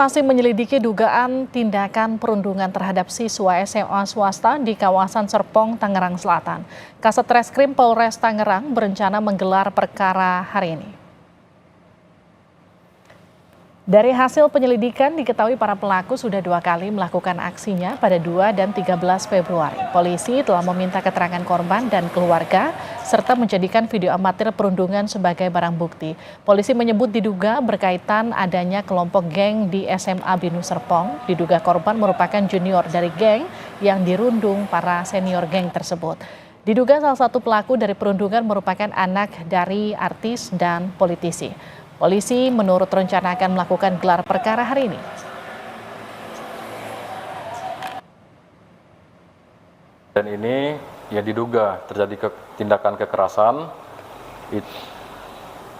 Masih menyelidiki dugaan tindakan perundungan terhadap siswa SMA swasta di kawasan Serpong, Tangerang Selatan. Kasat Reskrim Polres Tangerang berencana menggelar perkara hari ini. Dari hasil penyelidikan diketahui para pelaku sudah 2 kali melakukan aksinya pada 2 dan 13 Februari. Polisi telah meminta keterangan korban dan keluarga serta menjadikan video amatir perundungan sebagai barang bukti. Polisi menyebut diduga berkaitan adanya kelompok geng di SMA Binu Serpong. Diduga korban merupakan junior dari geng yang dirundung para senior geng tersebut. Diduga salah satu pelaku dari perundungan merupakan anak dari artis dan politisi. Polisi menurut rencana akan melakukan gelar perkara hari ini. Dan ini yang diduga terjadi tindakan kekerasan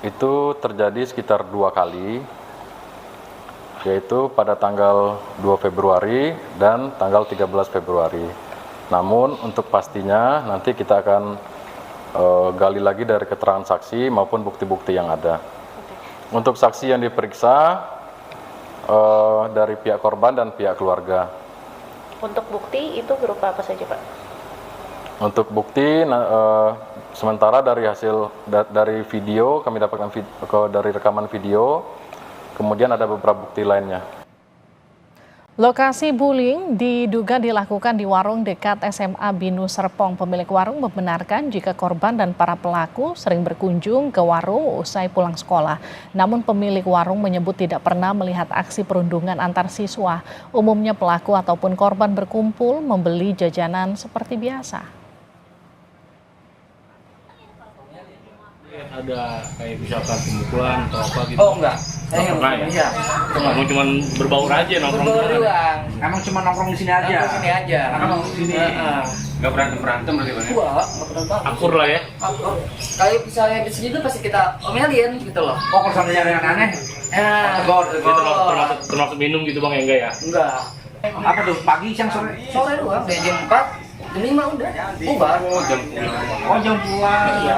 itu terjadi sekitar 2 kali, yaitu pada tanggal 2 Februari dan tanggal 13 Februari. Namun untuk pastinya nanti kita akan gali lagi dari keterangan saksi maupun bukti-bukti yang ada. Untuk saksi yang diperiksa dari pihak korban dan pihak keluarga. Untuk bukti itu berupa apa saja, Pak? Untuk bukti sementara dari video kami dapatkan dari rekaman video, kemudian ada beberapa bukti lainnya. Lokasi bullying diduga dilakukan di warung dekat SMA Binu Serpong. Pemilik warung membenarkan jika korban dan para pelaku sering berkunjung ke warung usai pulang sekolah. Namun pemilik warung menyebut tidak pernah melihat aksi perundungan antar siswa. Umumnya pelaku ataupun korban berkumpul membeli jajanan seperti biasa. Ada kayak misalkan pemukulan atau apa gitu? Oh enggak, saya nggak pernah ya? Emang cuma berbaur aja nongkrong doang. Emang cuma nongkrong di sini aja. Nongkrong sini aja. Nongkrong di sini. Nggak berantem berarti Bang? Enggak pernah banget. Akur lah ya? Akur. Kayak misalnya di sini tuh pasti kita omelin gitu loh. Oh kalau sampai yang aneh? Tegur. Termasuk minum gitu Bang ya enggak ya? Enggak. Apa tuh pagi, siang, sore? Sore doang. Dari jam 4. Jam 5 udah, bubar. Jam pulang. Iya.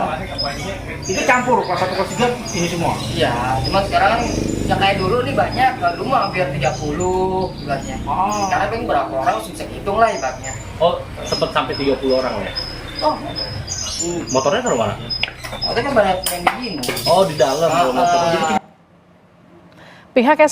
Itu campur, kelas 1, kelas 3 ini semua? Iya, cuma sekarang yang kayak dulu nih banyak, kalau dulu mah hampir 30 ibaratnya. Sekarang paling berapa orang bisa hitung lah ibaratnya. Oh, sempat sampai 30 orang ya? Oh. Motornya taruh mana? Motornya kan banyak yang di sini. Oh, di dalam motor. Pihak